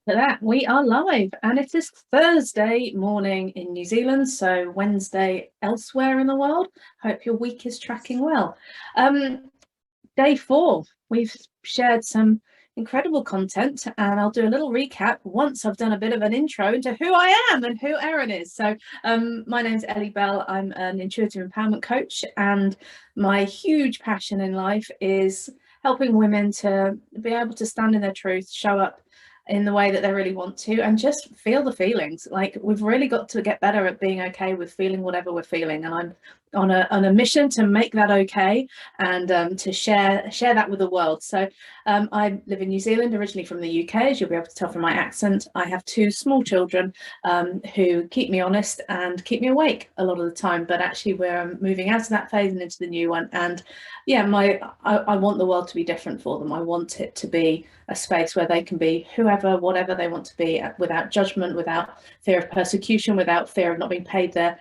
For that, we are live, and it is Thursday morning in New Zealand, so Wednesday elsewhere in the world. Hope your week is tracking well. Day 4, we've shared some incredible content, and I'll do a little recap once I've done a bit of an intro into who I am and who Erin is. So my name's Ellie Bell. I'm an intuitive empowerment coach, and my huge passion in life is helping women to be able to stand in their truth, show up in the way that they really want to, and just feel the feelings. Like, we've really got to get better at being okay with feeling whatever we're feeling, and I'm on a mission to make that okay, and to share that with the world. So I live in New Zealand, originally from the UK, as you'll be able to tell from my accent. I have 2 small children who keep me honest and keep me awake a lot of the time, but actually we're moving out of that phase and into the new one. And yeah, I want the world to be different for them. I want it to be a space where they can be whoever, whatever they want to be, without judgment, without fear of persecution, without fear of not being paid their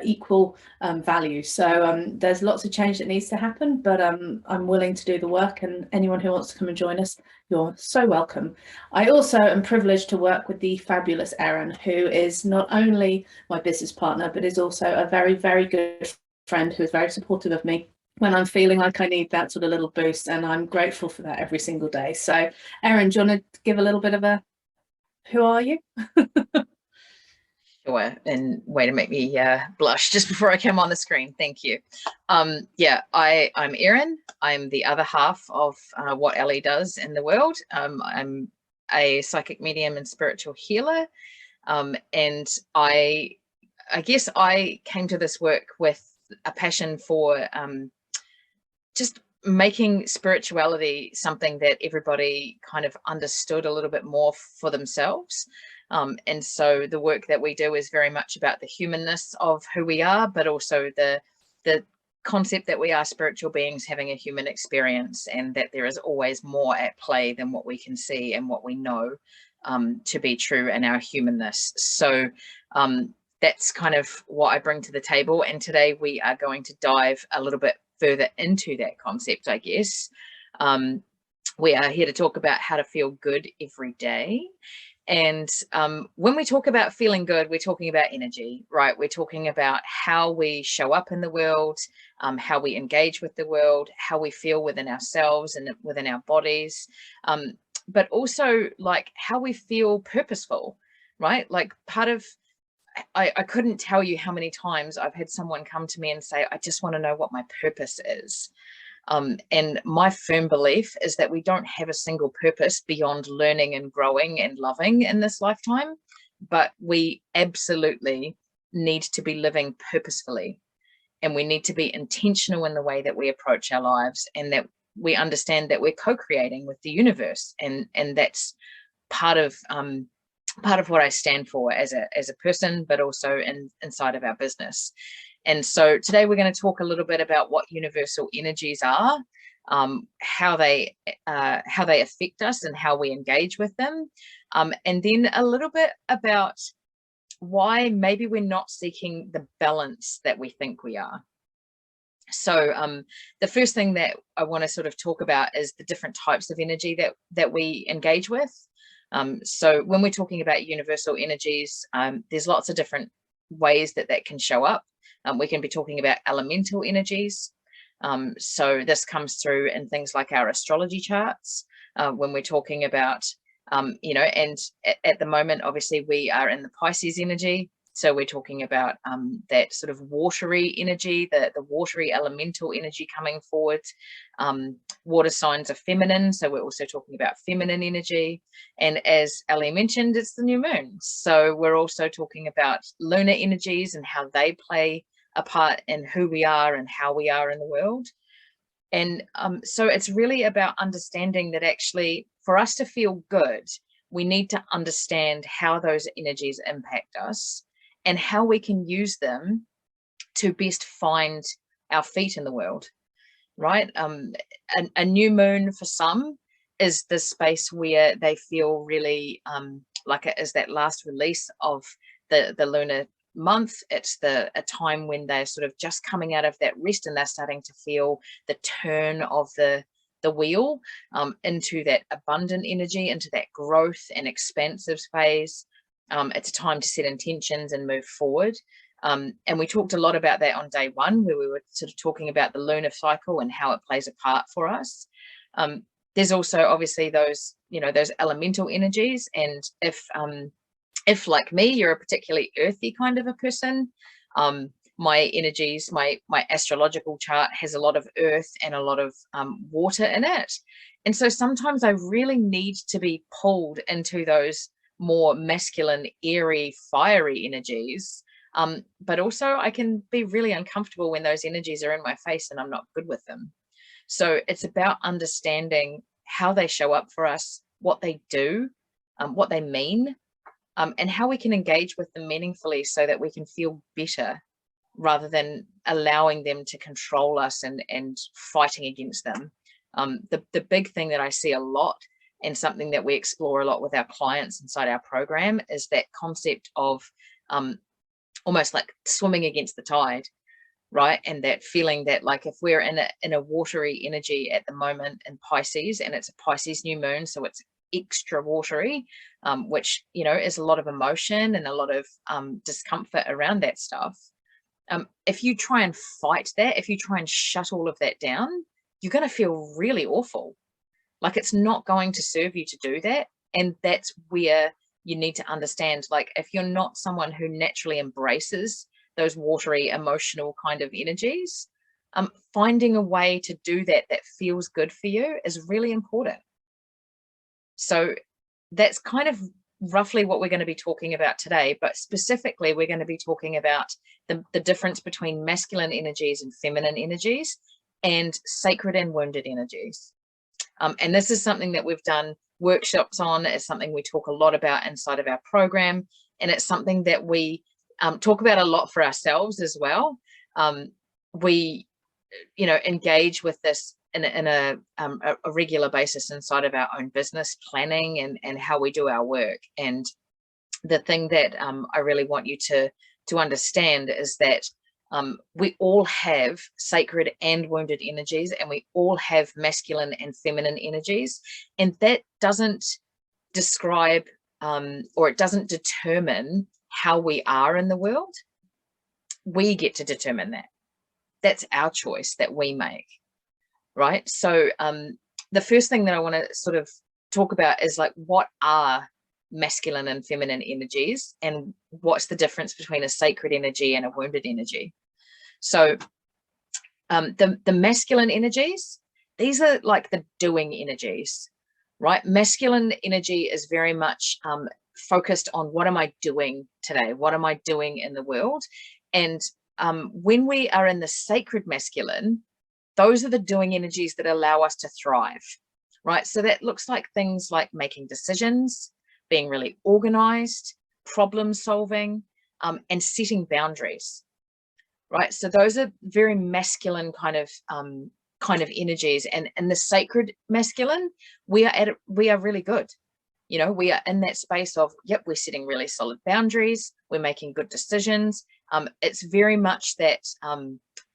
equal value. So there's lots of change that needs to happen, but I'm willing to do the work, and anyone who wants to come and join us, you're so welcome. I also am privileged to work with the fabulous Erin, who is not only my business partner, but is also a very, very good friend who is very supportive of me when I'm feeling like I need that sort of little boost, and I'm grateful for that every single day. So Erin, do you want to give a little bit of a who are you? Sure, and way to make me blush just before I came on the screen. Thank you. Yeah, I'm Erin. I'm the other half of what Ellie does in the world. I'm a psychic medium and spiritual healer, and I guess I came to this work with a passion for just making spirituality something that everybody kind of understood a little bit more for themselves. And so the work that we do is very much about the humanness of who we are, but also the concept that we are spiritual beings having a human experience, and that there is always more at play than what we can see and what we know to be true in our humanness. So that's kind of what I bring to the table. And today we are going to dive a little bit further into that concept, I guess. We are here to talk about how to feel good every day. And when we talk about feeling good, we're talking about energy, right? We're talking about how we show up in the world, how we engage with the world, how we feel within ourselves and within our bodies, but also like how we feel purposeful, right? Like part of, I couldn't tell you how many times I've had someone come to me and say, I just want to know what my purpose is. And my firm belief is that we don't have a single purpose beyond learning and growing and loving in this lifetime, but we absolutely need to be living purposefully, and we need to be intentional in the way that we approach our lives, and that we understand that we're co-creating with the universe, and that's part of what I stand for as a person, but also inside of our business. And so today we're going to talk a little bit about what universal energies are, how they affect us and how we engage with them, and then a little bit about why maybe we're not seeking the balance that we think we are. So the first thing that I want to sort of talk about is the different types of energy that we engage with. So when we're talking about universal energies, there's lots of different ways that can show up. We can be talking about elemental energies. So this comes through in things like our astrology charts, when we're talking about, and at the moment, obviously, we are in the Pisces energy. So we're talking about that sort of watery energy, the watery elemental energy coming forward. Water signs are feminine, so we're also talking about feminine energy. And as Ellie mentioned, it's the new moon. So we're also talking about lunar energies and how they play a part in who we are and how we are in the world. And so it's really about understanding that actually for us to feel good, we need to understand how those energies impact us and how we can use them to best find our feet in the world, right? A new moon for some is the space where they feel really like it is that last release of the lunar month. It's a time when they're sort of just coming out of that rest, and they're starting to feel the turn of the the wheel into that abundant energy, into that growth and expansive phase. It's a time to set intentions and move forward. And we talked a lot about that on day one, where we were sort of talking about the lunar cycle and how it plays a part for us. There's also obviously those, those elemental energies. And if like me, you're a particularly earthy kind of a person, my energies, my astrological chart has a lot of earth and a lot of water in it. And so sometimes I really need to be pulled into those more masculine, airy, fiery energies. But also I can be really uncomfortable when those energies are in my face and I'm not good with them. So it's about understanding how they show up for us, what they do, what they mean, and how we can engage with them meaningfully so that we can feel better rather than allowing them to control us and fighting against them. The big thing that I see a lot, and something that we explore a lot with our clients inside our program, is that concept of almost like swimming against the tide, right? And that feeling that, like, if we're in a watery energy at the moment in Pisces, and it's a Pisces new moon, so it's extra watery, which, is a lot of emotion and a lot of discomfort around that stuff. If you try and fight that, if you try and shut all of that down, you're going to feel really awful. Like, it's not going to serve you to do that. And that's where you need to understand, like, if you're not someone who naturally embraces those watery, emotional kind of energies, finding a way to do that feels good for you is really important. So that's kind of roughly what we're going to be talking about today, but specifically we're going to be talking about the difference between masculine energies and feminine energies, and sacred and wounded energies. And this is something that we've done workshops on. It's something we talk a lot about inside of our program, and it's something that we talk about a lot for ourselves as well. We engage with this in a regular basis inside of our own business planning and how we do our work. And the thing that I really want you to understand is that we all have sacred and wounded energies, and we all have masculine and feminine energies, and that doesn't describe or it doesn't determine how we are in the world. We get to determine that. That's our choice that we make, right? So the first thing that I want to sort of talk about is, like, what are masculine and feminine energies, and what's the difference between a sacred energy and a wounded energy? So the masculine energies, these are like the doing energies, right? Masculine energy is very much focused on, what am I doing today? What am I doing in the world? And when we are in the sacred masculine, those are the doing energies that allow us to thrive, right? So that looks like things like making decisions, being really organized, problem solving, and setting boundaries, right? So those are very masculine kind of energies. And in the sacred masculine, we are really good. We are in that space of, yep, we're setting really solid boundaries, we're making good decisions. It's very much that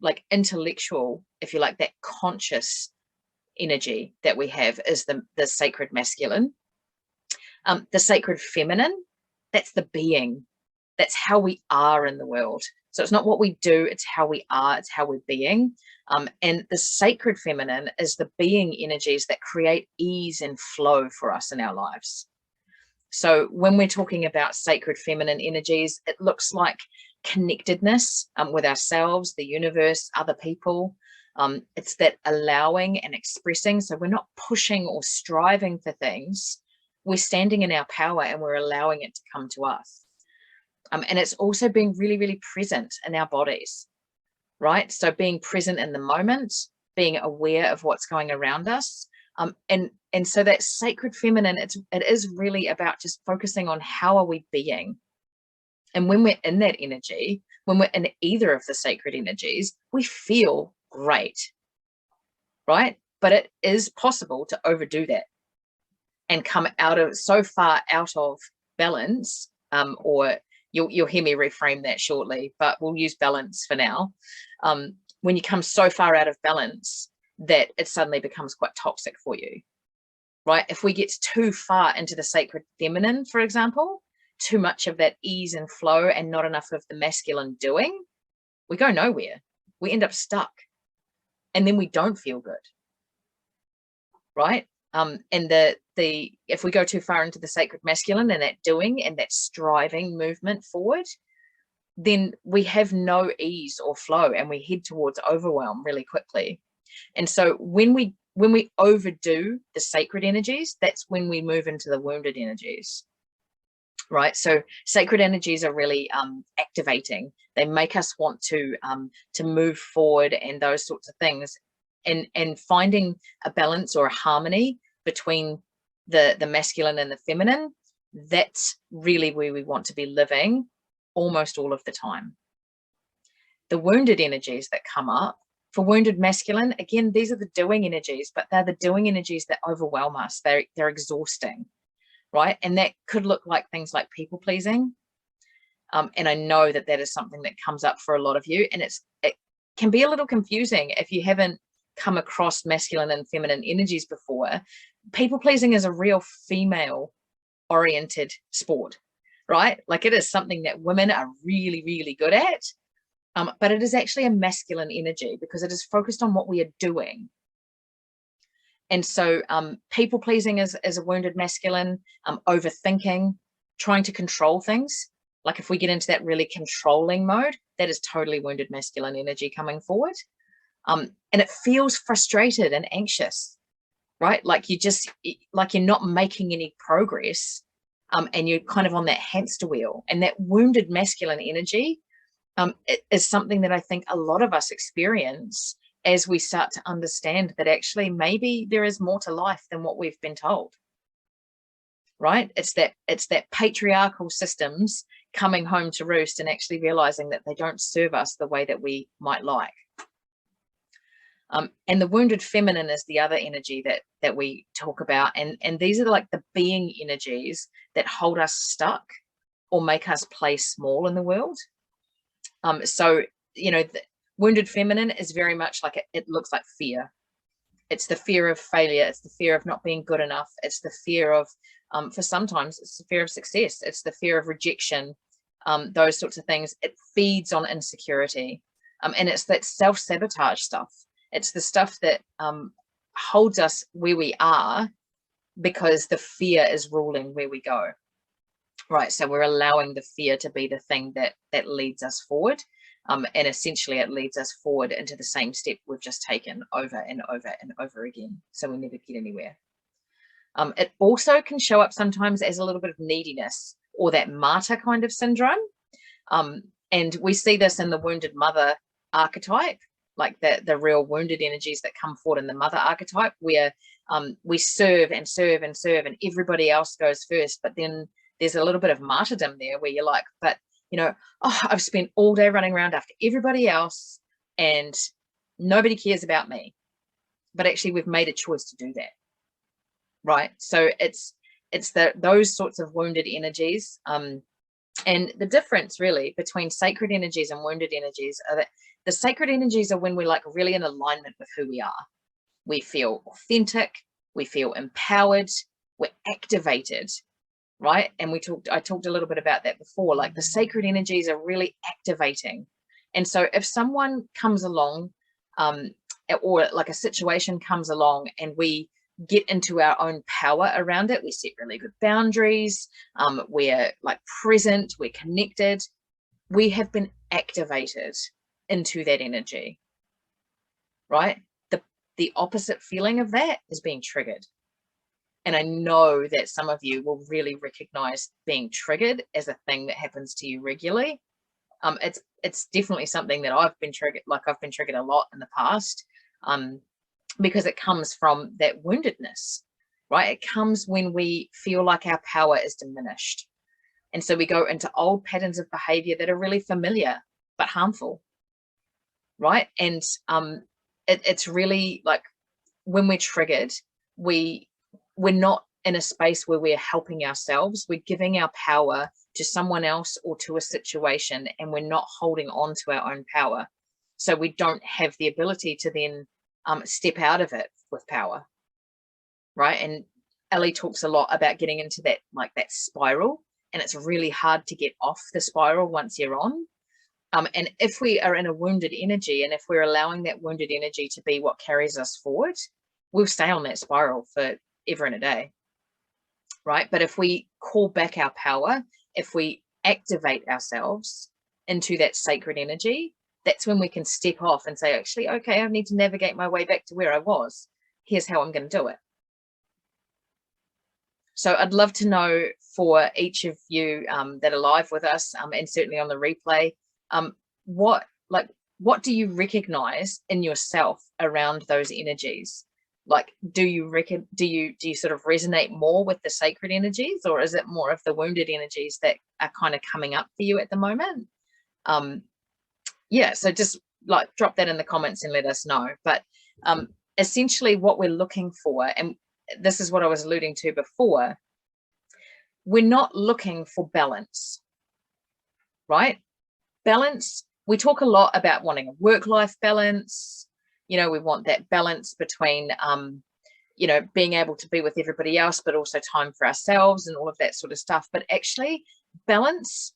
like intellectual, if you like, that conscious energy that we have is the sacred masculine. The sacred feminine, that's the being. That's how we are in the world. So it's not what we do, it's how we are, it's how we're being. And the sacred feminine is the being energies that create ease and flow for us in our lives. So when we're talking about sacred feminine energies, it looks like connectedness with ourselves, the universe, other people. It's that allowing and expressing. So we're not pushing or striving for things. We're standing in our power and we're allowing it to come to us. And it's also being really, really present in our bodies, right? So being present in the moment, being aware of what's going around us. And so that sacred feminine, it is really about just focusing on, how are we being? And when we're in that energy, when we're in either of the sacred energies, we feel great, right? But it is possible to overdo that and come so far out of balance, or you'll hear me reframe that shortly, but we'll use balance for now. When you come so far out of balance that it suddenly becomes quite toxic for you, right? If we get too far into the sacred feminine, for example, too much of that ease and flow and not enough of the masculine doing, we go nowhere. We end up stuck, and then we don't feel good, right? And if we go too far into the sacred masculine and that doing and that striving movement forward, then we have no ease or flow, and we head towards overwhelm really quickly. And so when we overdo the sacred energies, that's when we move into the wounded energies, right? So sacred energies are really activating. They make us want to move forward and those sorts of things, and finding a balance or a harmony between the masculine and the feminine, that's really where we want to be living almost all of the time. The wounded energies that come up for wounded masculine, again, these are the doing energies, but they're the doing energies that overwhelm us. They're exhausting, right? And that could look like things like people pleasing. And I know that is something that comes up for a lot of you, and it can be a little confusing if you haven't come across masculine and feminine energies before. People pleasing is a real female oriented sport, right? Like, it is something that women are really, really good at. But it is actually a masculine energy because it is focused on what we are doing. And so people pleasing is a wounded masculine. Overthinking, trying to control things. Like, if we get into that really controlling mode, that is totally wounded masculine energy coming forward. And it feels frustrated and anxious, right? Like, you're not making any progress. And you're kind of on that hamster wheel, and that wounded masculine energy it is something that I think a lot of us experience as we start to understand that actually maybe there is more to life than what we've been told, right? It's that patriarchal systems coming home to roost and actually realizing that they don't serve us the way that we might like. And the wounded feminine is the other energy that we talk about. And these are like the being energies that hold us stuck or make us play small in the world. So, the wounded feminine is very much like it looks like fear. It's the fear of failure. It's the fear of not being good enough. It's the fear of, for sometimes it's the fear of success. It's the fear of rejection, those sorts of things. It feeds on insecurity. And it's that self-sabotage stuff. It's the stuff that holds us where we are because the fear is ruling where we go. Right, so we're allowing the fear to be the thing that leads us forward, and essentially it leads us forward into the same step we've just taken over and over and over again, so we never get anywhere. It also can show up sometimes as a little bit of neediness or that martyr kind of syndrome, and we see this in the wounded mother archetype, like the real wounded energies that come forward in the mother archetype, where we serve and serve and serve, and everybody else goes first, but then there's a little bit of martyrdom there where you're like, but I've spent all day running around after everybody else and nobody cares about me. But actually we've made a choice to do that, right? So it's those sorts of wounded energies. And the difference really between sacred energies and wounded energies are that the sacred energies are when we're like really in alignment with who we are. We feel authentic, we feel empowered, we're activated. Right. And I talked a little bit about that before, like the sacred energies are really activating. And so if someone comes along or like a situation comes along and we get into our own power around it, we set really good boundaries, we're like present, we're connected, we have been activated into that energy, right? The opposite feeling of that is being triggered. And I know that some of you will really recognize being triggered as a thing that happens to you regularly. It's definitely something that I've been triggered a lot in the past, because it comes from that woundedness, right? It comes when we feel like our power is diminished. And so we go into old patterns of behavior that are really familiar, but harmful, right? And it's really like when we're triggered, we're not in a space where we're helping ourselves. We're giving our power to someone else or to a situation, and we're not holding on to our own power. So we don't have the ability to then step out of it with power, right? And Ellie talks a lot about getting into that, like that spiral, and it's really hard to get off the spiral once you're on. And if we are in a wounded energy, and if we're allowing that wounded energy to be what carries us forward, we'll stay on that spiral for ever and a day, right? But if we call back our power, if we activate ourselves into that sacred energy, that's when we can step off and say, actually, okay, I need to navigate my way back to where I was. Here's how I'm going to do it. So I'd love to know for each of you that are live with us, and certainly on the replay, what do you recognize in yourself around those energies? Like, do you sort of resonate more with the sacred energies, or is it more of the wounded energies that are kind of coming up for you at the moment? Yeah, so just like drop that in the comments and let us know. But essentially what we're looking for, and this is what I was alluding to before, we're not looking for balance, right? Balance, we talk a lot about wanting a work-life balance. You know, we want that balance between, you know, being able to be with everybody else, but also time for ourselves and all of that sort of stuff. But actually, balance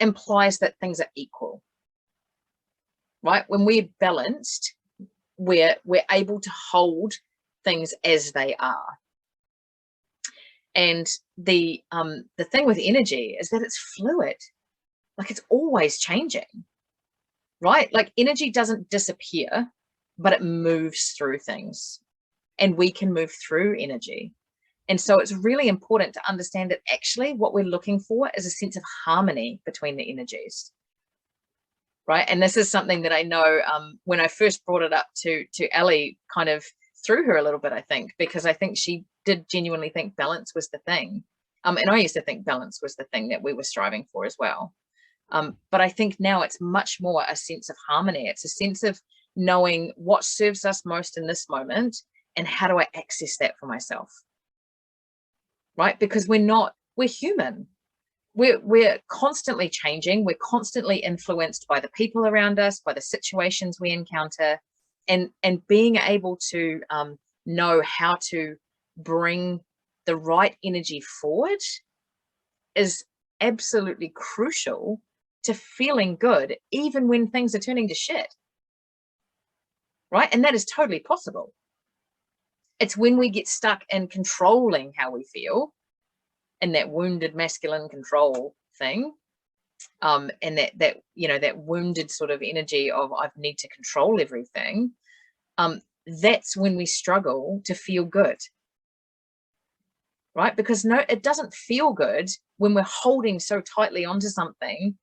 implies that things are equal, right? When we're balanced, we're able to hold things as they are. And the thing with energy is that it's fluid, like it's always changing, right? Like energy doesn't disappear, but it moves through things, and we can move through energy. And so it's really important to understand that actually what we're looking for is a sense of harmony between the energies, right? And this is something that I know when I first brought it up to Ellie, kind of threw her a little bit, I think, because I think she did genuinely think balance was the thing. And I used to think balance was the thing that we were striving for as well. But I think now it's much more a sense of harmony. It's a sense of knowing what serves us most in this moment, and how do I access that for myself, right? Because we're human. We're constantly changing. We're constantly influenced by the people around us, by the situations we encounter, and being able to know how to bring the right energy forward is absolutely crucial to feeling good, even when things are turning to shit, right? And that is totally possible. It's when we get stuck in controlling how we feel, in that wounded masculine control thing, and that you know, that wounded sort of energy of I need to control everything, that's when we struggle to feel good, right? Because no, it doesn't feel good when we're holding so tightly onto something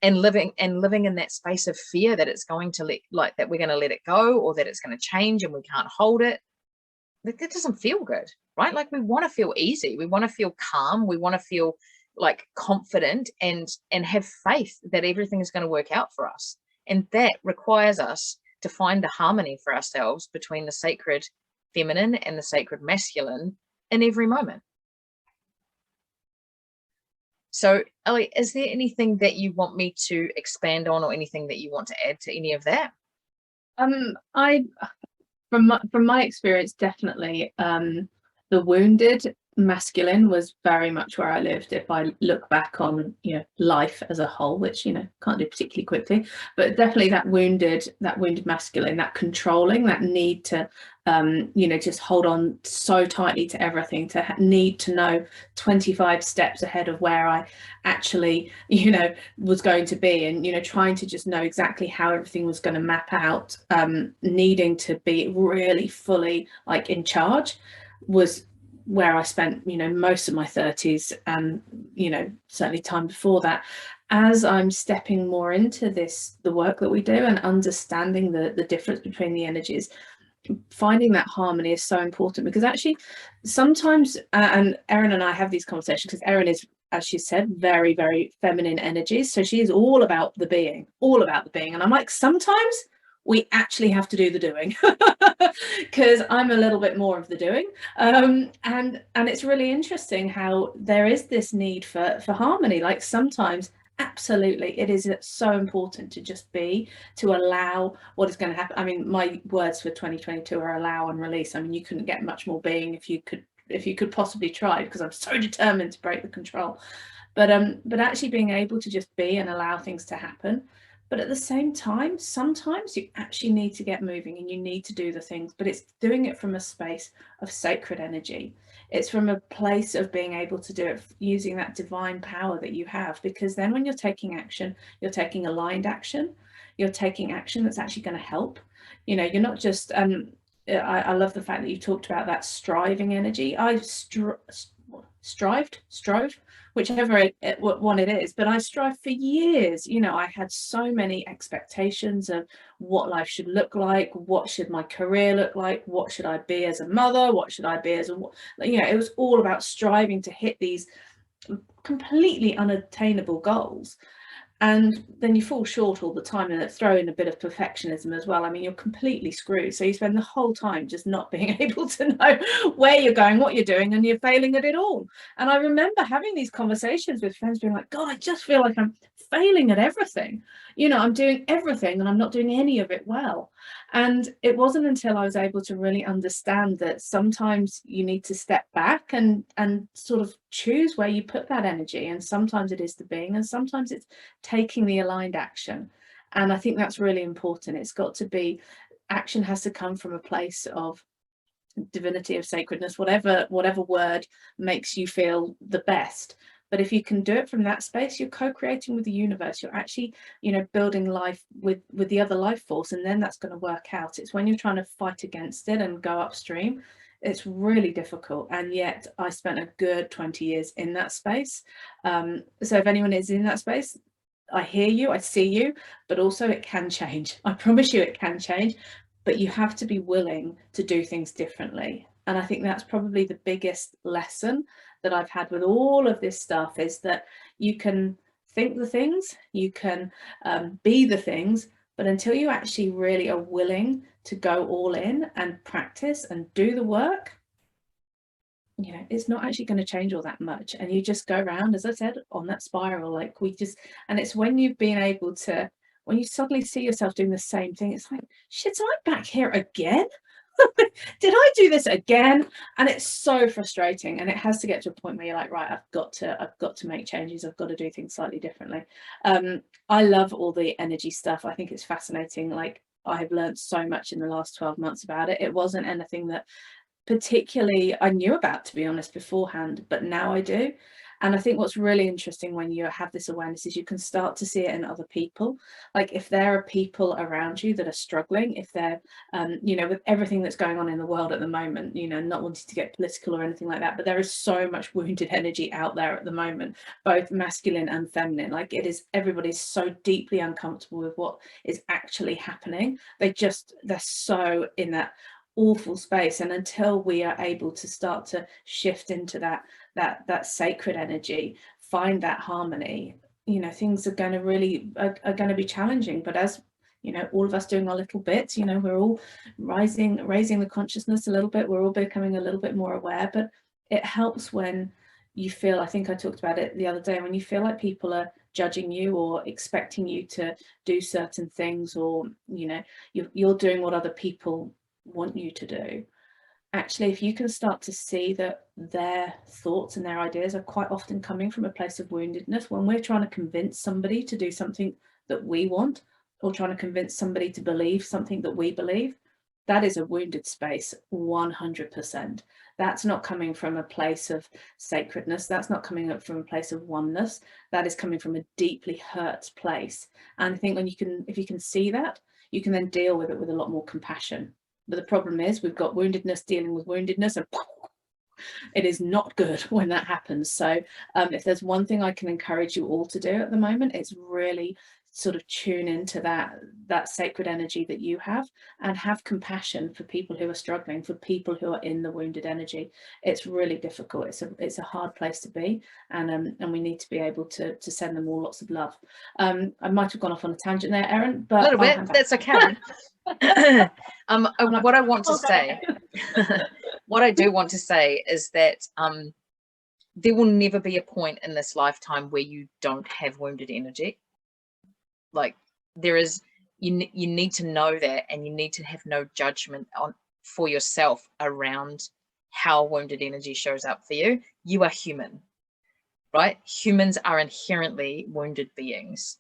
and living in that space of fear that it's going to that we're going to let it go, or that it's going to change and we can't hold it. That doesn't feel good, right? Like we want to feel easy, we want to feel calm, we want to feel like confident and have faith that everything is going to work out for us. And that requires us to find the harmony for ourselves between the sacred feminine and the sacred masculine in every moment. So Ellie, is there anything that you want me to expand on, or anything that you want to add to any of that? From my experience, definitely the wounded masculine was very much where I lived. If I look back on, you know, life as a whole, which, you know, can't do particularly quickly, but definitely that wounded masculine, that controlling, that need to you know, just hold on so tightly to everything, to need to know 25 steps ahead of where I actually, you know, was going to be, and, you know, trying to just know exactly how everything was going to map out, needing to be really fully like in charge, was where I spent, you know, most of my 30s, and, you know, certainly time before that. As I'm stepping more into the work that we do, and understanding the difference between the energies, finding that harmony is so important. Because actually sometimes, and Erin and I have these conversations, because Erin is, as she said, very, very feminine energies. So she is all about the being. And I'm like, sometimes we actually have to do the doing, because I'm a little bit more of the doing. And it's really interesting how there is this need for harmony. Like sometimes Absolutely, it is so important to just be, to allow what is going to happen. I mean, my words for 2022 are allow and release. I mean, you couldn't get much more being if you could possibly try, because I'm so determined to break the control. But actually being able to just be and allow things to happen. But at the same time, sometimes you actually need to get moving and you need to do the things, but it's doing it from a space of sacred energy. It's from a place of being able to do it using that divine power that you have, because then when you're taking action, you're taking aligned action, you're taking action that's actually going to help. You know, you're not just I love the fact that you talked about that striving energy. Strove, whichever one it is, but I strived for years. You know, I had so many expectations of what life should look like, what should my career look like, what should I be as a mother, what should I be as a, you know, it was all about striving to hit these completely unattainable goals. And then you fall short all the time, and throw in a bit of perfectionism as well. I mean, you're completely screwed. So you spend the whole time just not being able to know where you're going, what you're doing, and you're failing at it all. And I remember having these conversations with friends being like, God, I just feel like I'm failing at everything. You know, I'm doing everything and I'm not doing any of it well. And it wasn't until I was able to really understand that sometimes you need to step back and sort of choose where you put that energy. And sometimes it is the being, and sometimes it's taking the aligned action. And I think that's really important. It's got to be, action has to come from a place of divinity, of sacredness, whatever word makes you feel the best. But if you can do it from that space, you're co-creating with the universe. You're actually, you know, building life with the other life force, and then that's going to work out. It's when you're trying to fight against it and go upstream, it's really difficult. And yet I spent a good 20 years in that space. So if anyone is in that space, I hear you, I see you, but also it can change. I promise you it can change, but you have to be willing to do things differently. And I think that's probably the biggest lesson that I've had with all of this stuff, is that you can think the things, you can be the things, but until you actually really are willing to go all in and practice and do the work, you know, it's not actually going to change all that much. And you just go around, as I said, on that spiral. Like and it's when you've been able to, when you suddenly see yourself doing the same thing, it's like, shit, so I'm back here again. Did I do this again? And it's so frustrating. And it has to get to a point where you're like, right, I've got to make changes. I've got to do things slightly differently. I love all the energy stuff. I think it's fascinating. Like, I have learned so much in the last 12 months about it. It wasn't anything that particularly I knew about, to be honest, beforehand, but now I do. And I think what's really interesting when you have this awareness is you can start to see it in other people. Like, if there are people around you that are struggling, if they're you know, with everything that's going on in the world at the moment, you know, not wanting to get political or anything like that, but there is so much wounded energy out there at the moment, both masculine and feminine. Like, it is, everybody's so deeply uncomfortable with what is actually happening. They're so in that awful space. And until we are able to start to shift into that sacred energy, find that harmony, you know, things are going to really are going to be challenging. But as you know, all of us doing our little bits, you know, we're all raising the consciousness a little bit, we're all becoming a little bit more aware. But it helps when you feel, I think I talked about it the other day, when you feel like people are judging you or expecting you to do certain things, or you know, you're doing what other people want you to do. Actually, if you can start to see that their thoughts and their ideas are quite often coming from a place of woundedness, when we're trying to convince somebody to do something that we want, or trying to convince somebody to believe something that we believe, that is a wounded space, 100%. That's not coming from a place of sacredness. That's not coming up from a place of oneness. That is coming from a deeply hurt place. And I think if you can see that, you can then deal with it with a lot more compassion. But the problem is, we've got woundedness dealing with woundedness, and it is not good when that happens. So if there's one thing I can encourage you all to do at the moment, it's really sort of tune into that sacred energy that you have, and have compassion for people who are struggling, for people who are in the wounded energy. It's really difficult. It's a hard place to be, and we need to be able to send them all lots of love. I might have gone off on a tangent there, Erin, but a little bit. That's okay. What I want to say, what I do want to say is that there will never be a point in this lifetime where you don't have wounded energy. Like, there is, you need to know that, and you need to have no judgment on for yourself around how wounded energy shows up for you. You are human, right? Humans are inherently wounded beings.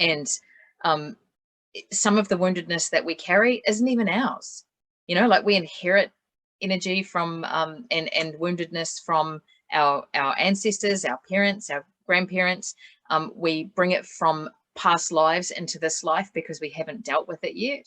And some of the woundedness that we carry isn't even ours. You know, like we inherit energy from and woundedness from our ancestors, our parents, our grandparents. We bring it from past lives into this life because we haven't dealt with it yet.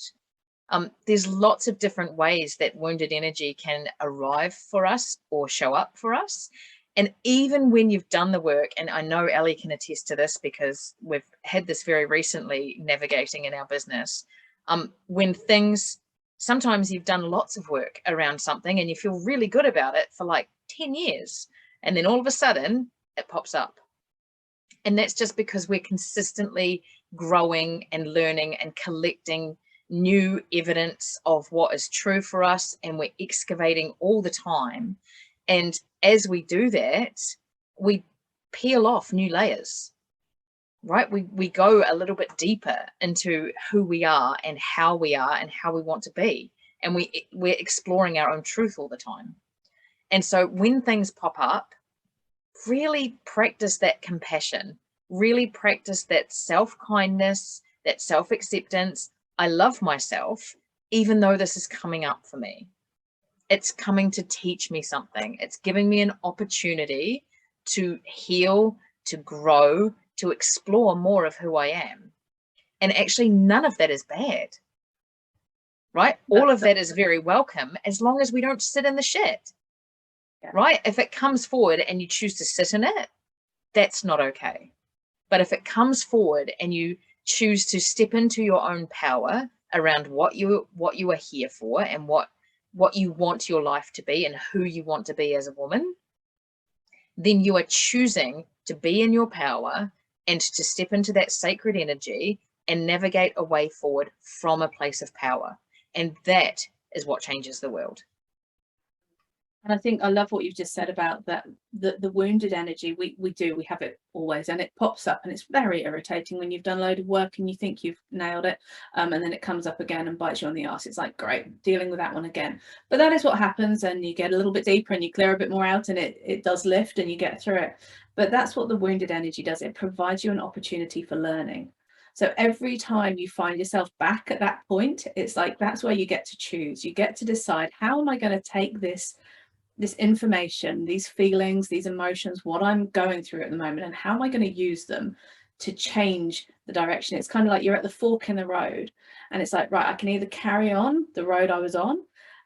There's lots of different ways that wounded energy can arrive for us or show up for us. And even when you've done the work, and I know Ellie can attest to this because we've had this very recently navigating in our business, when things, sometimes you've done lots of work around something and you feel really good about it for like 10 years. And then all of a sudden it pops up. And that's just because we're consistently growing and learning and collecting new evidence of what is true for us. And we're excavating all the time. And as we do that, we peel off new layers, right? We go a little bit deeper into who we are and how we want to be. And we're exploring our own truth all the time. And so when things pop up, really practice that compassion, really practice that self-kindness, that self-acceptance. I love myself, even though this is coming up for me. It's coming to teach me something. It's giving me an opportunity to heal, to grow, to explore more of who I am. And actually, none of that is bad, right? All of that is very welcome as long as we don't sit in the shit, right? If it comes forward and you choose to sit in it, that's not okay. But if it comes forward and you choose to step into your own power around what you are here for and what you want your life to be and who you want to be as a woman, then you are choosing to be in your power and to step into that sacred energy and navigate a way forward from a place of power. And that is what changes the world. And I think I love what you've just said about that, the wounded energy. We have it always, and it pops up, and it's very irritating when you've done a load of work and you think you've nailed it, and then it comes up again and bites you on the arse. It's like, great, dealing with that one again. But that is what happens, and you get a little bit deeper and you clear a bit more out, and it does lift and you get through it. But that's what the wounded energy does. It provides you an opportunity for learning. So every time you find yourself back at that point, it's like, that's where you get to choose. You get to decide, how am I going to take this information, these feelings, these emotions, what I'm going through at the moment, and how am I going to use them to change the direction? It's kind of like you're at the fork in the road, and it's like, right, I can either carry on the road I was on,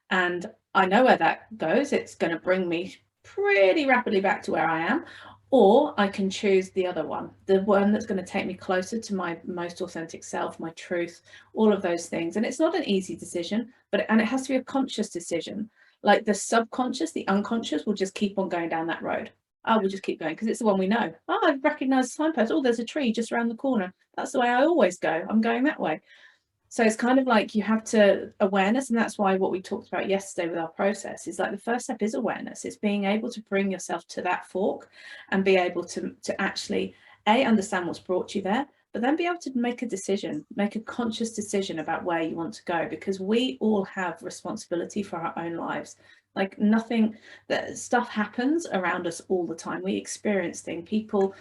and I know where that goes. It's going to bring me pretty rapidly back to where I am, or I can choose the other one, the one that's going to take me closer to my most authentic self, my truth, all of those things. And it's not an easy decision, and it has to be a conscious decision. Like the subconscious, the unconscious will just keep on going down that road. Oh, we'll just keep going because it's the one we know. Oh, I recognize the signpost. Oh, there's a tree just around the corner. That's the way I always go. I'm going that way. So it's kind of like you have to awareness. And that's why what we talked about yesterday with our process is like the first step is awareness. It's being able to bring yourself to that fork and be able to actually understand what's brought you there, but then be able to make a decision, make a conscious decision about where you want to go, because we all have responsibility for our own lives. Like nothing, that stuff happens around us all the time. We experience things, people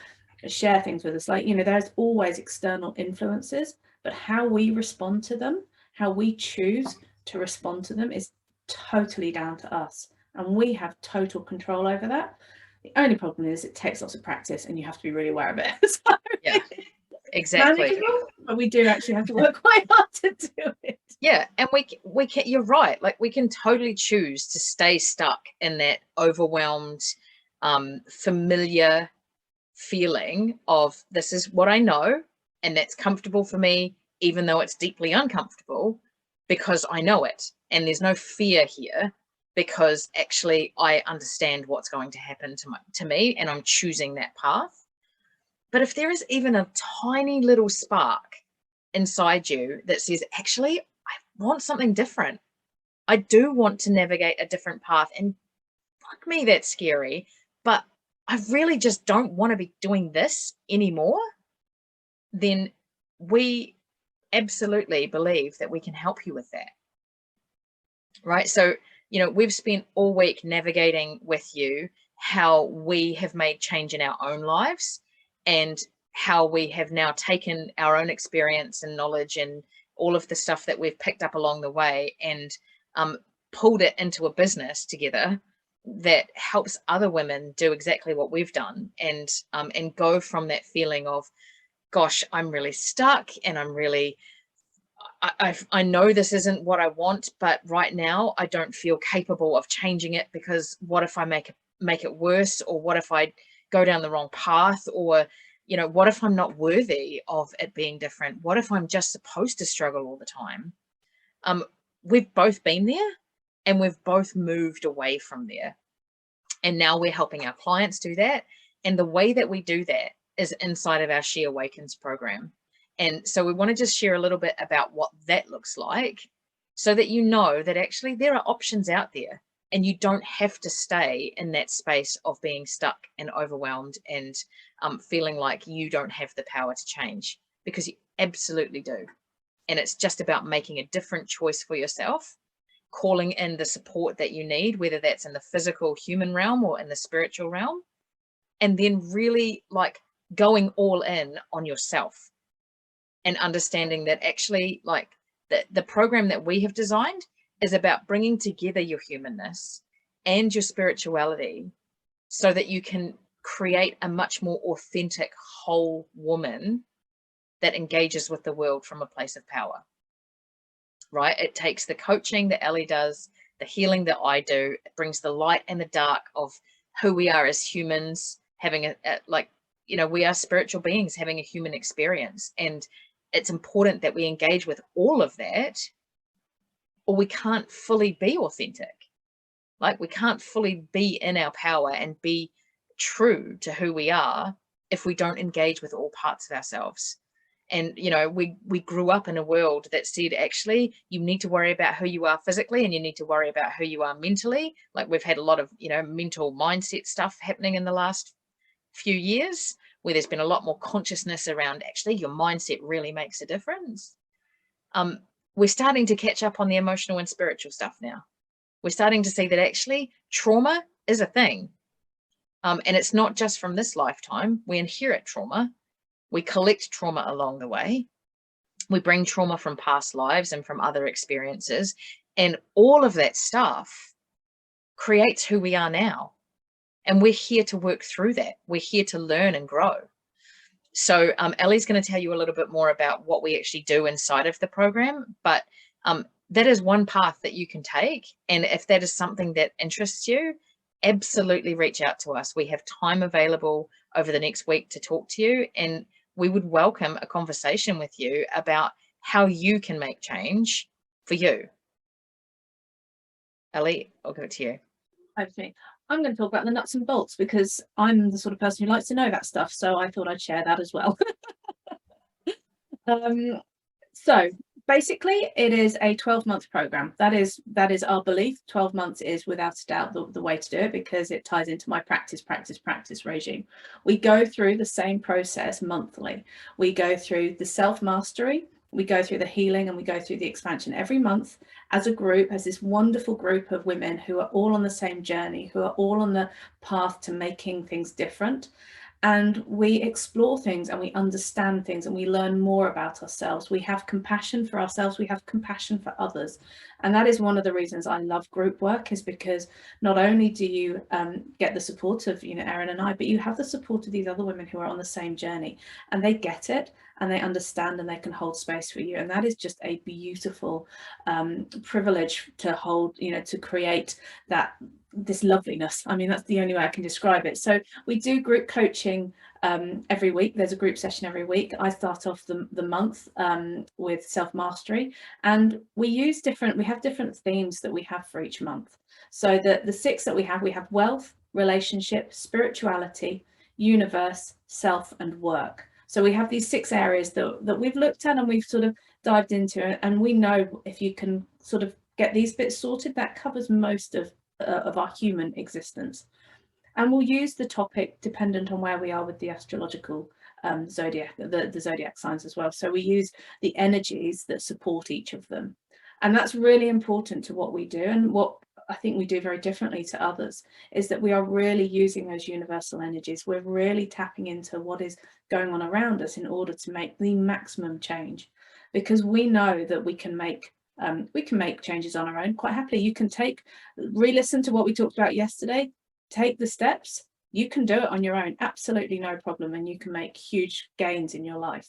share things with us, like, you know, there's always external influences, but how we respond to them, how we choose to respond to them is totally down to us, and we have total control over that. The only problem is it takes lots of practice and you have to be really aware of it. So yeah, exactly. But we do actually have to work quite hard to do it. Yeah, and we can, you're right, like we can totally choose to stay stuck in that overwhelmed, familiar feeling of, this is what I know and that's comfortable for me, even though it's deeply uncomfortable, because I know it and there's no fear here, because actually I understand what's going to happen to me and I'm choosing that path. But if there is even a tiny little spark inside you that says, actually, I want something different, I do want to navigate a different path, and fuck me, that's scary, but I really just don't want to be doing this anymore, then we absolutely believe that we can help you with that. Right? So, we've spent all week navigating with you how we have made change in our own lives, and how we have now taken our own experience and knowledge and all of the stuff that we've picked up along the way, and pulled it into a business together that helps other women do exactly what we've done, and go from that feeling of, gosh, I'm really stuck, and I'm really, I know this isn't what I want, but right now I don't feel capable of changing it, because what if I make it worse? Or what if I go down the wrong path? Or, what if I'm not worthy of it being different? What if I'm just supposed to struggle all the time? We've both been there, and we've both moved away from there. And now we're helping our clients do that. And the way that we do that is inside of our She Awakens program. And so we want to just share a little bit about what that looks like, so that you know that actually there are options out there, and you don't have to stay in that space of being stuck and overwhelmed and feeling like you don't have the power to change, because you absolutely do. And it's just about making a different choice for yourself, calling in the support that you need, whether that's in the physical human realm or in the spiritual realm, and then really like going all in on yourself, and understanding that actually like the program that we have designed is about bringing together your humanness and your spirituality, so that you can create a much more authentic, whole woman that engages with the world from a place of power. Right? It takes the coaching that Ellie does, the healing that I do. It brings the light and the dark of who we are as humans, having we are spiritual beings having a human experience. And it's important that we engage with all of that, or we can't fully be authentic. Like, we can't fully be in our power and be true to who we are if we don't engage with all parts of ourselves. And, we grew up in a world that said, actually, you need to worry about who you are physically, and you need to worry about who you are mentally. Like, we've had a lot of, mental mindset stuff happening in the last few years, where there's been a lot more consciousness around, actually, your mindset really makes a difference. We're starting to catch up on the emotional and spiritual stuff now. We're starting to see that actually trauma is a thing. And it's not just from this lifetime. We inherit trauma. We collect trauma along the way. We bring trauma from past lives and from other experiences. And all of that stuff creates who we are now. And we're here to work through that. We're here to learn and grow. So Ellie's going to tell you a little bit more about what we actually do inside of the program. But that is one path that you can take. And if that is something that interests you, absolutely reach out to us. We have time available over the next week to talk to you, and we would welcome a conversation with you about how you can make change for you. Ellie, I'll give it to you. Okay. I'm going to talk about the nuts and bolts, because I'm the sort of person who likes to know that stuff. So I thought I'd share that as well. So basically, it is a 12-month program. That is our belief. 12 months is without a doubt the way to do it, because it ties into my practice regime. We go through the same process monthly. We go through the self-mastery, we go through the healing, and we go through the expansion every month as a group, as this wonderful group of women who are all on the same journey, who are all on the path to making things different. And we explore things, and we understand things, and we learn more about ourselves. We have compassion for ourselves. We have compassion for others. And that is one of the reasons I love group work, is because not only do you get the support of, Erin and I, but you have the support of these other women who are on the same journey, and they get it, and they understand, and they can hold space for you. And that is just a beautiful privilege to hold, to create this loveliness. I mean, that's the only way I can describe it. So we do group coaching every week. There's a group session every week. I start off the month with self-mastery, and we have different themes that we have for each month. So the 6 that we have wealth, relationship, spirituality, universe, self, and work. So we have these 6 areas that we've looked at, and we've sort of dived into it. And we know if you can sort of get these bits sorted, that covers most of our human existence. And we'll use the topic dependent on where we are with the astrological zodiac, the zodiac signs as well. So we use the energies that support each of them. And that's really important to what we do. And what I think we do very differently to others is that we are really using those universal energies. We're really tapping into what is going on around us in order to make the maximum change, because we know that we can make changes on our own quite happily. You can re-listen to what we talked about yesterday, take the steps. You can do it on your own, absolutely no problem, and you can make huge gains in your life.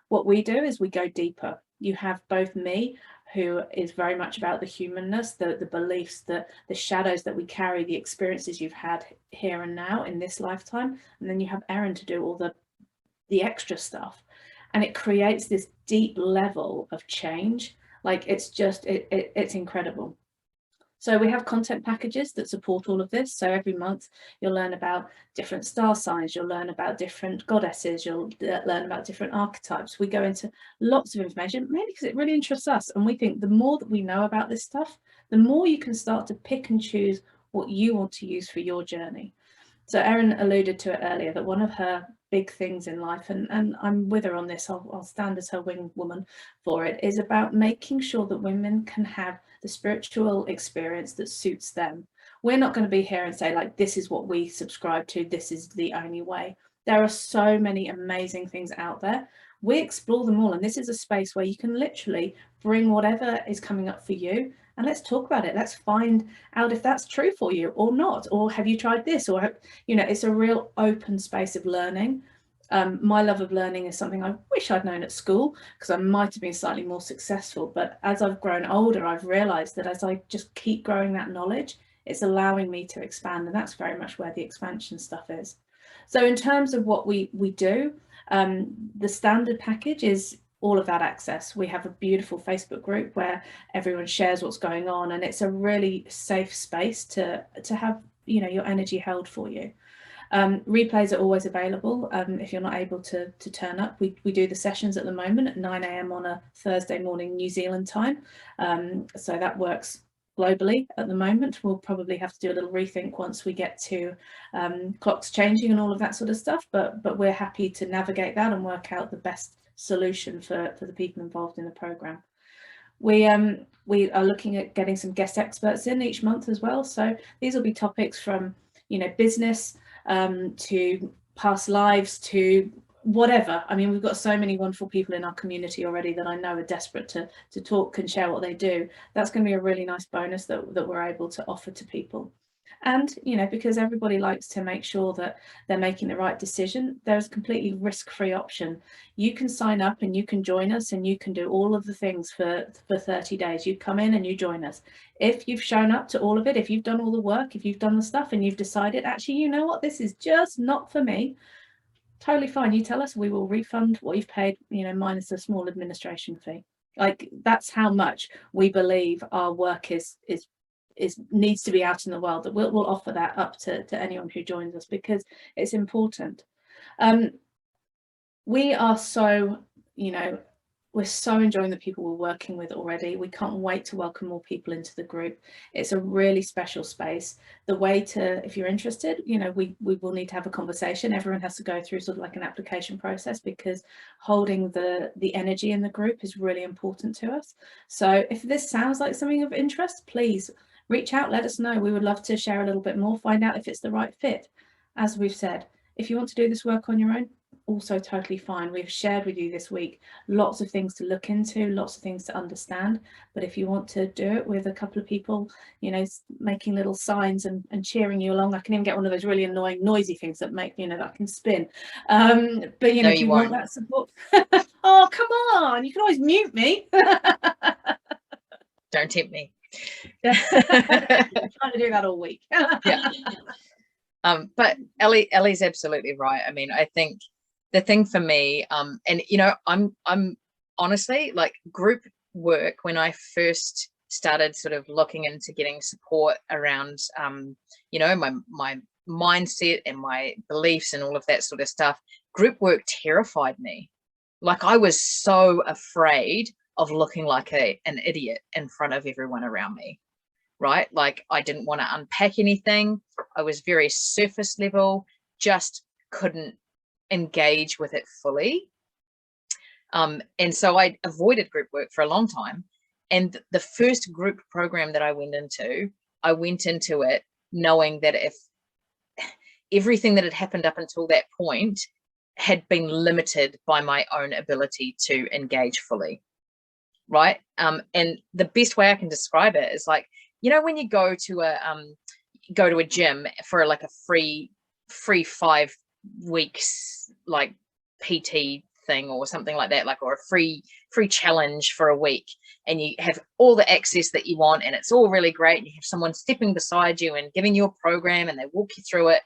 What we do is we go deeper. You have both me, who is very much about the humanness, the beliefs, the shadows that we carry, the experiences you've had here and now in this lifetime, and then you have Erin to do all the extra stuff, and it creates this deep level of change. Like, it's just it's incredible. So we have content packages that support all of this. So every month you'll learn about different star signs, you'll learn about different goddesses, you'll learn about different archetypes. We go into lots of information, mainly because it really interests us. And we think the more that we know about this stuff, the more you can start to pick and choose what you want to use for your journey. So Erin alluded to it earlier, that one of her big things in life, and I'm with her on this, I'll stand as her wing woman for it, is about making sure that women can have the spiritual experience that suits them. We're not going to be here and say, like, this is what we subscribe to, this is the only way. There are so many amazing things out there. We explore them all, and this is a space where you can literally bring whatever is coming up for you, and let's talk about it. Let's find out if that's true for you or not, or have you tried this, or it's a real open space of learning. My love of learning is something I wish I'd known at school, because I might have been slightly more successful, but as I've grown older, I've realized that as I just keep growing that knowledge, it's allowing me to expand, and that's very much where the expansion stuff is. So in terms of what we do, the standard package is all of that access. We have a beautiful Facebook group where everyone shares what's going on, and it's a really safe space to have your energy held for you. Replays are always available if you're not able to turn up. We do the sessions at the moment at 9 a.m. on a Thursday morning New Zealand time, so that works globally at the moment. We'll probably have to do a little rethink once we get to clocks changing and all of that sort of stuff, but we're happy to navigate that and work out the best solution for the people involved in the program. We are looking at getting some guest experts in each month as well, so these will be topics from business to past lives to whatever. I mean, we've got so many wonderful people in our community already that I know are desperate to talk and share what they do. That's going to be a really nice bonus that we're able to offer to people. And because everybody likes to make sure that they're making the right decision, there's a completely risk-free option. You can sign up and you can join us, and you can do all of the things for 30 days. You come in and you join us. If you've shown up to all of it, if you've done all the work, if you've done the stuff and you've decided, actually, you know what, this is just not for me, totally fine. You tell us, we will refund what you've paid, minus a small administration fee. Like, that's how much we believe our work needs to be out in the world, that we'll offer that up to anyone who joins us, because it's important. We are so, we're so enjoying the people we're working with already. We can't wait to welcome more people into the group. It's a really special space. The way to, if you're interested, we will need to have a conversation. Everyone has to go through sort of like an application process, because holding the energy in the group is really important to us. So if this sounds like something of interest, please reach out, let us know. We would love to share a little bit more, find out if it's the right fit. As we've said, if you want to do this work on your own, also totally fine. We've shared with you this week lots of things to look into, lots of things to understand. But if you want to do it with a couple of people, making little signs and cheering you along, I can even get one of those really annoying noisy things that make, that I can spin. But No, if you want that support, oh, come on, you can always mute me. Don't tempt me. I'm trying to do that all week. Yeah. But Ellie's absolutely right. I mean, I think the thing for me, and I'm honestly, like, group work, when I first started sort of looking into getting support around my mindset and my beliefs and all of that sort of stuff, group work terrified me. Like, I was so afraid of looking like an idiot in front of everyone around me. right? Like I didn't want to unpack anything. I was very surface level, just couldn't engage with it fully. And so I avoided group work for a long time. And the first group program that I went into it knowing that if everything that had happened up until that point had been limited by my own ability to engage fully, right? And the best way I can describe it is like, you know, when you go to a gym for like a free 5 weeks like PT thing or something like that, like, or a free challenge for a week, and you have all the access that you want and it's all really great, and you have someone stepping beside you and giving you a program and they walk you through it,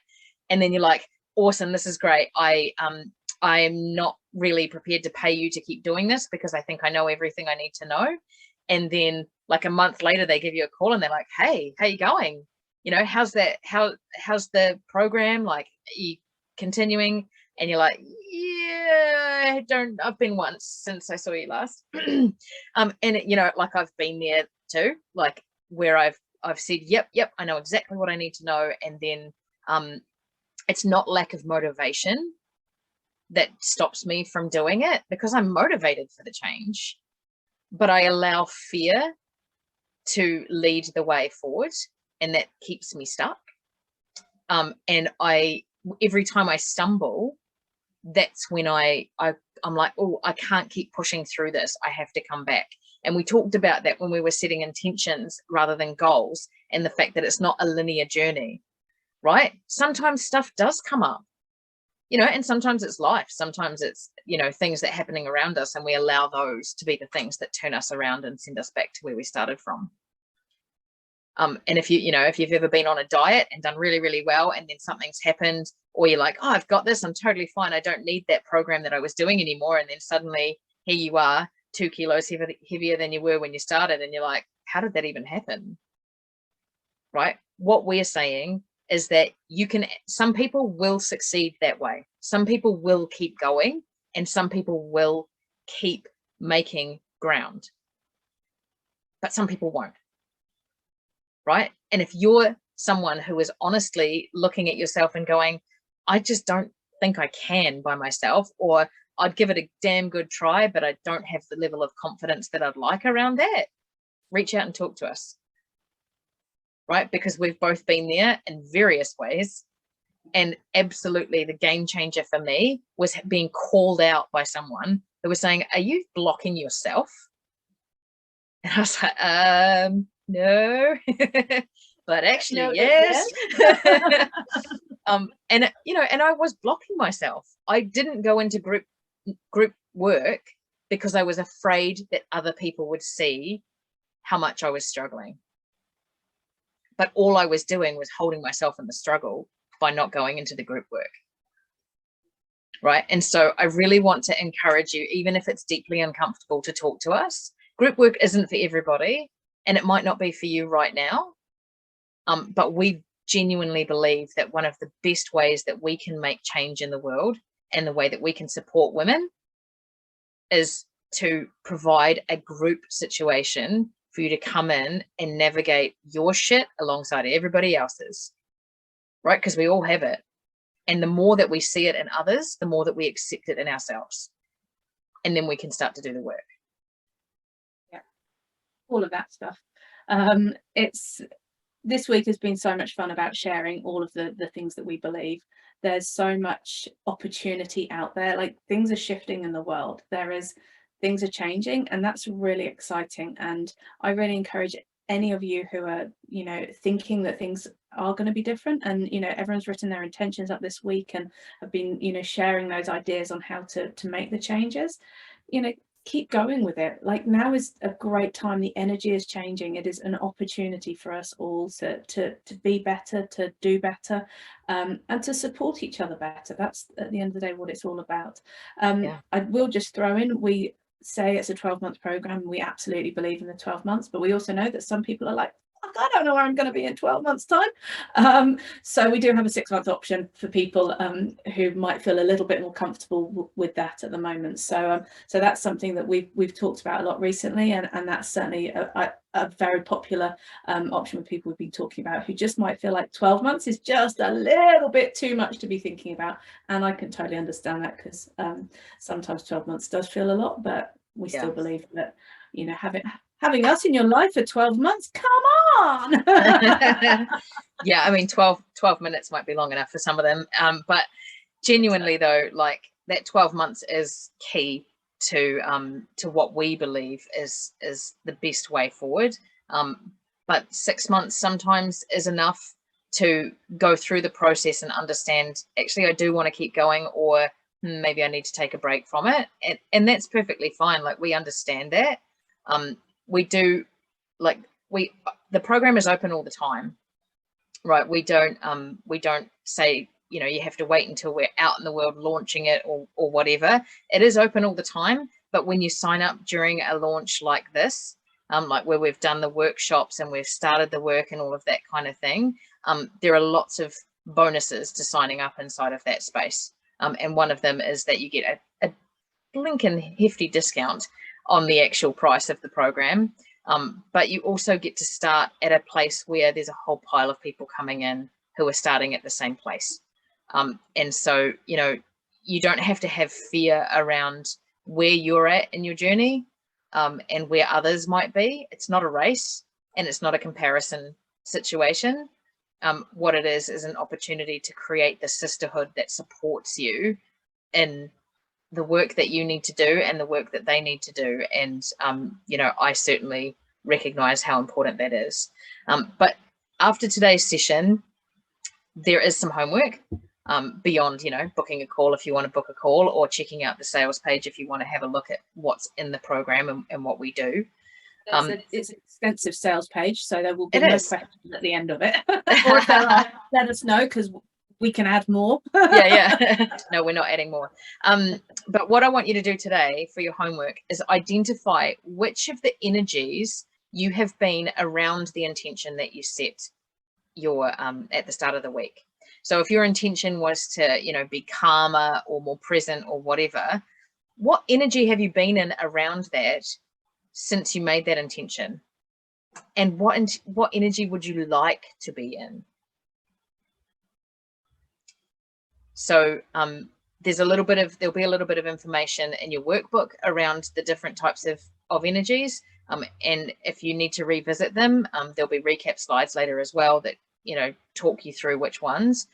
and then you're like, awesome, this is great. I am not really prepared to pay you to keep doing this because I think I know everything I need to know. And then like a month later they give you a call and they're like, hey, how you going? You know, how's the program? Like, are you continuing? And you're like, yeah, I've been once since I saw you last. And you know, like I've been there too, like where I've said, yep, I know exactly what I need to know. And then it's not lack of motivation that stops me from doing it, because I'm motivated for the change, but I allow fear to lead the way forward, and that keeps me stuck. And every time I stumble, that's when I'm like, oh, I can't keep pushing through this. I have to come back. And we talked about that when we were setting intentions rather than goals, and the fact that it's not a linear journey, right? Sometimes stuff does come up, you know, and sometimes it's life. Sometimes it's, you know, things that are happening around us, and we allow those to be the things that turn us around and send us back to where we started from. And if you've ever been on a diet and done really, really well, and then something's happened, or you're like, oh, I've got this, I'm totally fine, I don't need that program that I was doing anymore. And then suddenly here you are, 2 kilos heavier than you were when you started. And you're like, how did that even happen? Right? What we're saying is that some people will succeed that way. Some people will keep going, and some people will keep making ground, but some people won't. Right? And if you're someone who is honestly looking at yourself and going, I just don't think I can by myself, or I'd give it a damn good try, but I don't have the level of confidence that I'd like around that, reach out and talk to us. Right? Because we've both been there in various ways. And absolutely the game changer for me was being called out by someone who was saying, are you blocking yourself? And I was like, no, but actually, no, yes. And you know, and I was blocking myself. I didn't go into group work because I was afraid that other people would see how much I was struggling. But all I was doing was holding myself in the struggle by not going into the group work. Right? And so I really want to encourage you, even if it's deeply uncomfortable, to talk to us. Group work isn't for everybody, and it might not be for you right now. But we genuinely believe that one of the best ways that we can make change in the world, and the way that we can support women, is to provide a group situation for you to come in and navigate your shit alongside everybody else's, right? Because we all have it. And the more that we see it in others, the more that we accept it in ourselves. And then we can start to do the work. Yeah, all of that stuff. This week has been so much fun about sharing all of the things that we believe. There's so much opportunity out there. Like, things are shifting in the world. Things are changing, and that's really exciting. And I really encourage any of you who are, you know, thinking that things are going to be different, and, you know, everyone's written their intentions up this week and have been, you know, sharing those ideas on how to make the changes. You know, keep going with it. Like, now is a great time. The energy is changing. It is an opportunity for us all to be better, to do better, and to support each other better. That's at the end of the day what it's all about. I will just throw in, we say it's a 12-month program. We absolutely believe in the 12 months, but we also know that some people are like, I don't know where I'm going to be in 12 months time. So we do have a 6-month option for people who might feel a little bit more comfortable with that at the moment. So that's something that we've talked about a lot recently, and that's certainly a very popular option with people we've been talking about who just might feel like 12 months is just a little bit too much to be thinking about. And I can totally understand that, because sometimes 12 months does feel a lot, but we still believe that, you know, having us in your life for 12 months, come on. Yeah, I mean, 12 minutes might be long enough for some of them, but genuinely though, like, that 12 months is key to what we believe is the best way forward, but 6 months sometimes is enough to go through the process and understand, actually I do want to keep going, or maybe I need to take a break from it, and that's perfectly fine. Like, we understand that. We do, like, the program is open all the time, right? We don't say, you know, you have to wait until we're out in the world launching it, or whatever. It is open all the time, but when you sign up during a launch like this, like where we've done the workshops and we've started the work and all of that kind of thing, there are lots of bonuses to signing up inside of that space, and one of them is that you get a blinking hefty discount on the actual price of the program, but you also get to start at a place where there's a whole pile of people coming in who are starting at the same place, and so, you know, you don't have to have fear around where you're at in your journey, and where others might be. It's not a race, and it's not a comparison situation. What it is an opportunity to create the sisterhood that supports you in the work that you need to do and the work that they need to do. And, you know, I certainly recognize how important that is. But after today's session, there is some homework, beyond, you know, booking a call if you want to book a call, or checking out the sales page if you want to have a look at what's in the program and what we do. It's an extensive sales page, so there will be no questions at the end of it. Or if there are, let us know, because we can add more. Yeah. No, we're not adding more. But what I want you to do today for your homework is identify which of the energies you have been around the intention that you set your at the start of the week. So if your intention was to, you know, be calmer or more present or whatever, what energy have you been in around that since you made that intention? And what energy would you like to be in? So there'll be a little bit of information in your workbook around the different types of energies. And if you need to revisit them, there'll be recap slides later as well that, you know, talk you through which ones.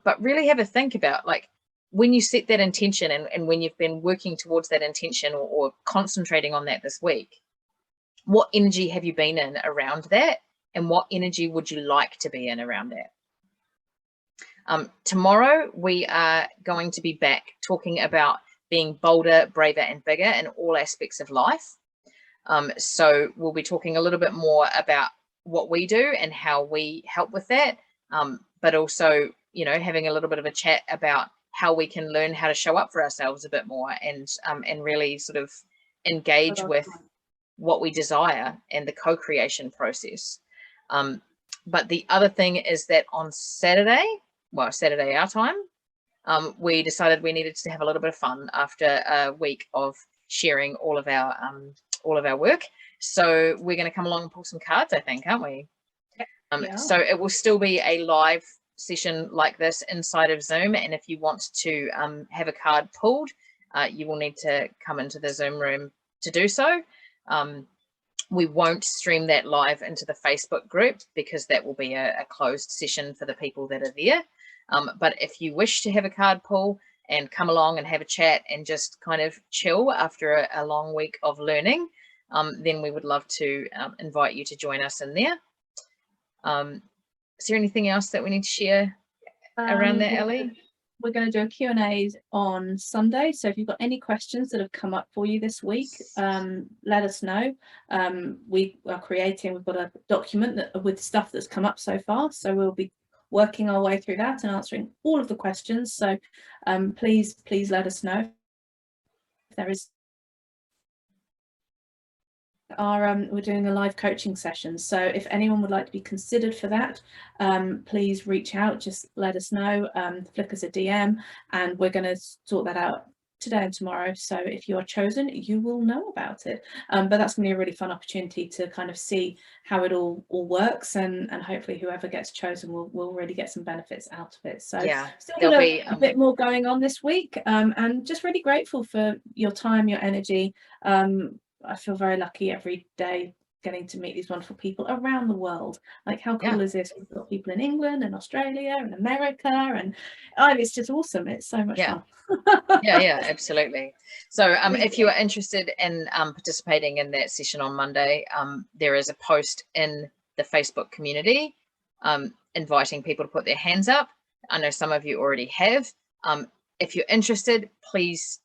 But really have a think about, like, when you set that intention and when you've been working towards that intention, or concentrating on that this week, what energy have you been in around that? And what energy would you like to be in around that? Tomorrow, we are going to be back talking about being bolder, braver, and bigger in all aspects of life. So we'll be talking a little bit more about what we do and how we help with that, but also, you know, having a little bit of a chat about how we can learn how to show up for ourselves a bit more, and really sort of engage with what we desire and the co-creation process. But the other thing is that on Saturday our time, we decided we needed to have a little bit of fun after a week of sharing all of our work. So we're going to come along and pull some cards, I think, aren't we? Yeah. So it will still be a live session like this inside of Zoom, and if you want to have a card pulled, you will need to come into the Zoom room to do so. We won't stream that live into the Facebook group, because that will be a closed session for the people that are there. But if you wish to have a card pull and come along and have a chat and just kind of chill after a long week of learning, then we would love to invite you to join us in there. Is there anything else that we need to share around that, Ellie? We're going to do a Q&A on Sunday. So if you've got any questions that have come up for you this week, let us know. We've got a document with stuff that's come up so far. So we'll be working our way through that and answering all of the questions. So please let us know if there is. we're doing a live coaching session. So if anyone would like to be considered for that, please reach out, just let us know, flick us a DM, and we're going to sort that out today and tomorrow. So if you are chosen, you will know about it. But that's going to be a really fun opportunity to kind of see how it all works, and hopefully whoever gets chosen will really get some benefits out of it. So Yeah, still there'll got be a bit more going on this week, and just really grateful for your time, your energy. I feel very lucky every day getting to meet these wonderful people around the world. Like, how cool is this? We've got people in England and Australia and America, and it's just awesome. It's so much fun. Yeah, absolutely. So if you are interested in participating in that session on Monday, there is a post in the Facebook community inviting people to put their hands up. I know some of you already have. If you're interested, please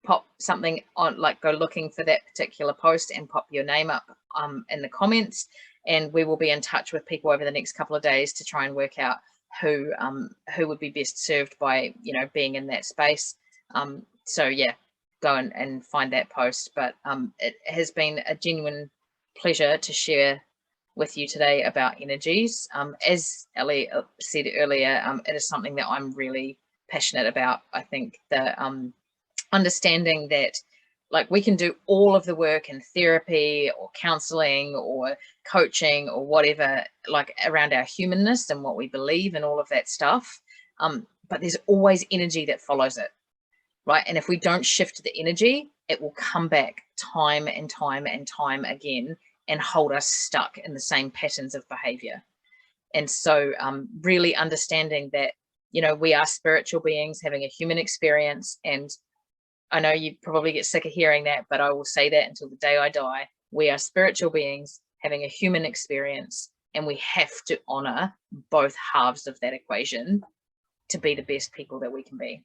pop something on, like go looking for that particular post and pop your name up in the comments, and we will be in touch with people over the next couple of days to try and work out who would be best served by, you know, being in that space. So yeah, go and find that post. But it has been a genuine pleasure to share with you today about energies. As Ellie said earlier, it is something that I'm really passionate about. I think the understanding that, like, we can do all of the work in therapy or counseling or coaching or whatever, like around our humanness and what we believe and all of that stuff. But there's always energy that follows it, right? And if we don't shift the energy, it will come back time and time and time again and hold us stuck in the same patterns of behavior. And so really understanding that, you know, we are spiritual beings having a human experience. And I know you probably get sick of hearing that, but I will say that until the day I die. We are spiritual beings having a human experience, and we have to honor both halves of that equation to be the best people that we can be.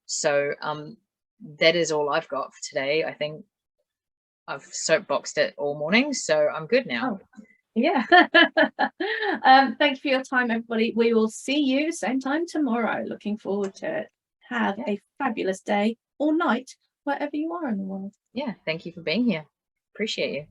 So that is all I've got for today. I think I've soapboxed it all morning, so I'm good now. Oh, yeah. Thank you for your time, everybody. We will see you same time tomorrow. Looking forward to it. Have a fabulous day or night wherever you are in the world. Yeah, thank you for being here. Appreciate you.